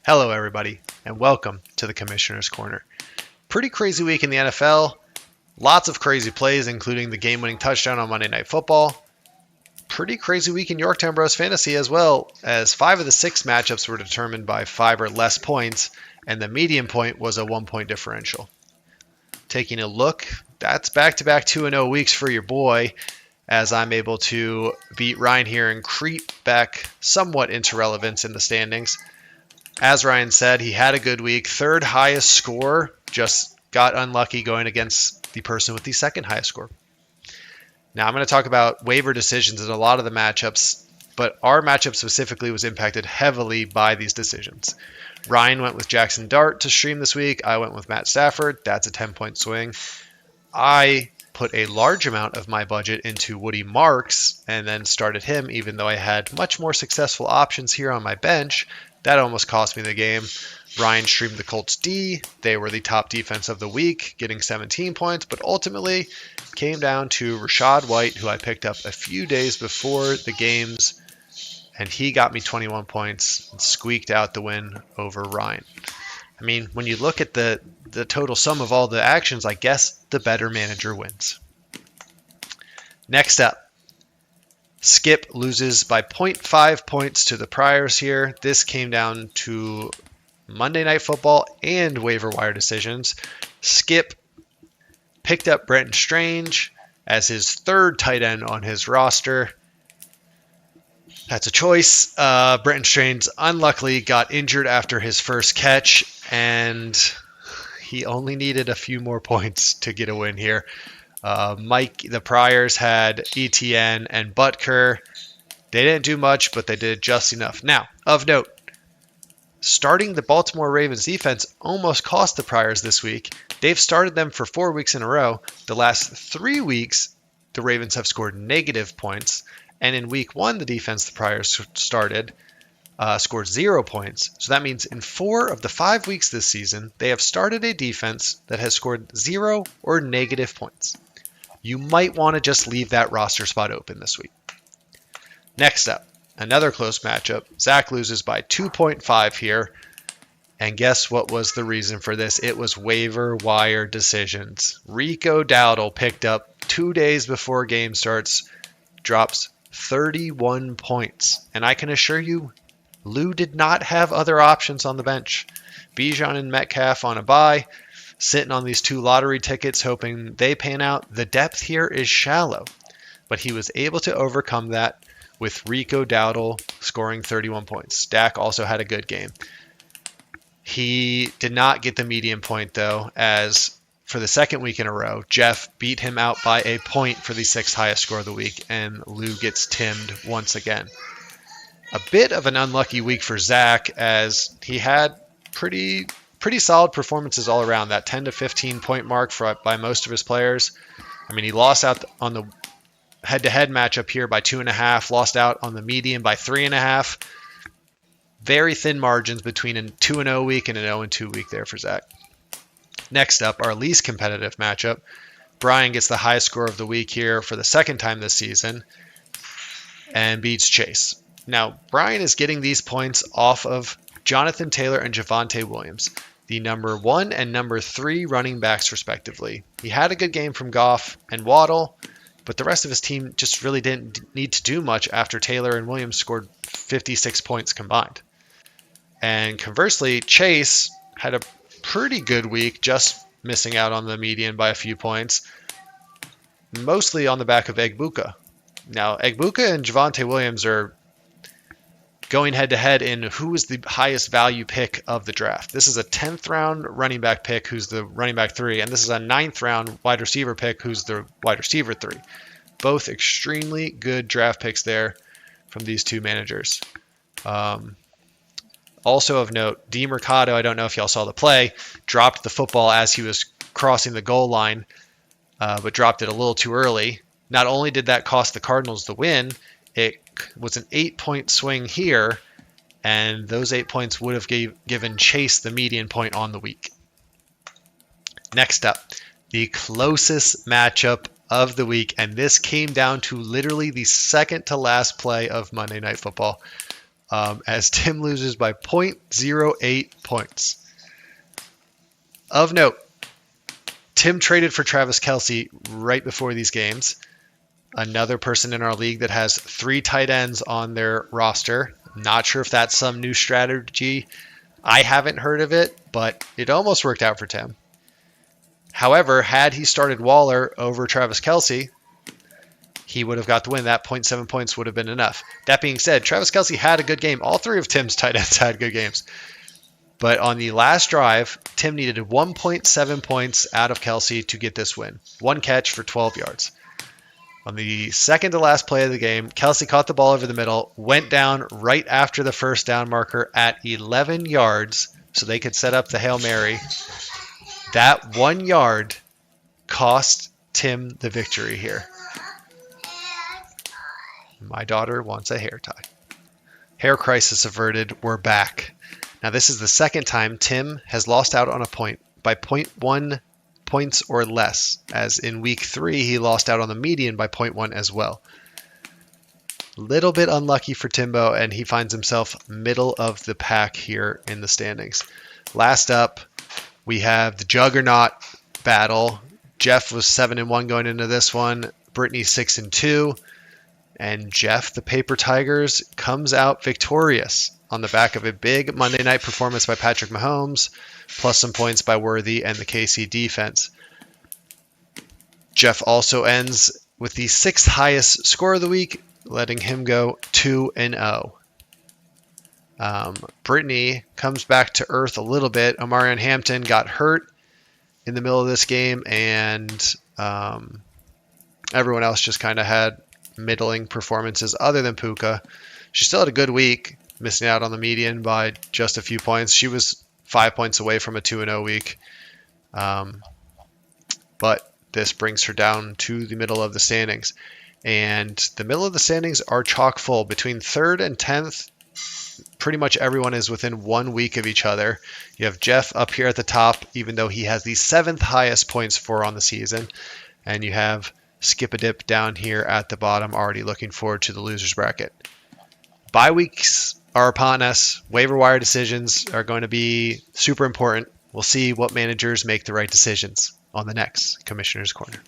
Hello, everybody, and welcome to the Commissioner's Corner. Pretty crazy week in the NFL. Lots of crazy plays, including the game-winning touchdown on Monday Night Football. Pretty crazy week in Yorktown Bros Fantasy as well, as 5 of the 6 matchups were determined by 5 or less points, and the median point was a 1-point differential. Taking a look, that's back-to-back 2-0 weeks for your boy, as I'm able to beat Ryan here and creep back somewhat into relevance in the standings. As Ryan said, he had a good week. Third highest score, just got unlucky going against the person with the second highest score. Now I'm going to talk about waiver decisions in a lot of the matchups, but our matchup specifically was impacted heavily by these decisions. Ryan went with Jackson Dart to stream this week. I went with Matt Stafford. That's a 10-point swing. I put a large amount of my budget into Woody Marks and then started him, even though I had much more successful options here on my bench. That almost cost me the game. Ryan streamed the Colts D. They were the top defense of the week, getting 17 points, but ultimately came down to Rachaad White, who I picked up a few days before the games, and he got me 21 points and squeaked out the win over Ryan. I mean, when you look at the total sum of all the actions, I guess the better manager wins. Next up, Skip loses by 0.5 points to the Priors here. This came down to Monday Night Football and waiver wire decisions. Skip picked up Brenton Strange as his third tight end on his roster. That's a choice. Brenton Strange unluckily got injured after his first catch, and he only needed a few more points to get a win here. The Priors had ETN and Butker. They didn't do much, but they did just enough. Now, of note, starting the Baltimore Ravens defense almost cost the Priors this week. They've started them for 4 weeks in a row. The last 3 weeks, the Ravens have scored negative points. And in week 1, the defense the Priors started scored 0 points. So that means in 4 of the 5 weeks this season, they have started a defense that has scored 0 or negative points. You might want to just leave that roster spot open this week. Next up, another close matchup. Zach loses by 2.5 here. And guess what was the reason for this? It was waiver wire decisions. Rico Dowdle picked up 2 days before game starts, drops 31 points. And I can assure you, Lou did not have other options on the bench. Bijan and Metcalf on a bye, sitting on these 2 lottery tickets, hoping they pan out. The depth here is shallow, but he was able to overcome that with Rico Dowdle scoring 31 points. Dak also had a good game. He did not get the median point, though, as for the second week in a row, Jeff beat him out by a point for the 6th highest score of the week, and Lou gets timmed once again. A bit of an unlucky week for Zach, as he had pretty solid performances all around. That 10 to 15 point mark by most of his players. I mean, he lost out on the head-to-head matchup here by 2.5, lost out on the median by 3.5. Very thin margins between a 2-0 week and an 0-2 week there for Zach. Next up, our least competitive matchup. Brian gets the highest score of the week here for the second time this season and beats Chase. Now, Brian is getting these points off of Jonathan Taylor and Javonte Williams, the number 1 and number 3 running backs respectively. He had a good game from Goff and Waddle, but the rest of his team just really didn't need to do much after Taylor and Williams scored 56 points combined. And conversely, Chase had a pretty good week, just missing out on the median by a few points, mostly on the back of Egbuka. Now, Egbuka and Javonte Williams are going head-to-head in who is the highest value pick of the draft. This is a 10th round running back pick who's the running back 3, and this is a 9th round wide receiver pick who's the wide receiver 3. Both extremely good draft picks there from these 2 managers. Also of note, DeMercado, I don't know if y'all saw the play, dropped the football as he was crossing the goal line, but dropped it a little too early. Not only did that cost the Cardinals the win, it was an 8-point swing here, and those 8 points would have given Chase the median point on the week. Next up, the closest matchup of the week, and this came down to literally the second to last play of Monday Night Football. as Tim loses by 0.08 points. Of note, Tim traded for Travis Kelce right before these games. Another person in our league that has 3 tight ends on their roster. Not sure if that's some new strategy. I haven't heard of it, but it almost worked out for Tim. However, had he started Waller over Travis Kelce, he would have got the win. That 0.7 points would have been enough. That being said, Travis Kelce had a good game. All 3 of Tim's tight ends had good games. But on the last drive, Tim needed 1.7 points out of Kelce to get this win. 1 catch for 12 yards. On the second to last play of the game, Kelce caught the ball over the middle, went down right after the first down marker at 11 yards so they could set up the Hail Mary. That 1 yard cost Tim the victory here. My daughter wants a hair tie. Hair crisis averted. We're back. Now, this is the second time Tim has lost out on a point by 0.1 points or less, as in week 3, he lost out on the median by 0.1 as well. Little bit unlucky for Timbo, and he finds himself middle of the pack here in the standings. Last up, we have the Juggernaut battle. Jeff was 7-1 going into this one. Brittany 6-2. And Jeff, the Paper Tigers, comes out victorious on the back of a big Monday night performance by Patrick Mahomes, plus some points by Worthy and the KC defense. Jeff also ends with the 6th highest score of the week, letting him go 2-0. Brittany comes back to earth a little bit. Omarion Hampton got hurt in the middle of this game, and everyone else just kind of had middling performances other than Puka. She still had a good week, missing out on the median by just a few points. She was 5 points away from a 2-0 week. But this brings her down to the middle of the standings. And the middle of the standings are chock full. Between 3rd and 10th, pretty much everyone is within 1 week of each other. You have Jeff up here at the top, even though he has the 7th highest points for on the season. And you have Skip a Dip down here at the bottom, already looking forward to the losers bracket. Bye weeks are upon us. Waiver wire decisions are going to be super important. We'll see what managers make the right decisions on the next Commissioner's Corner.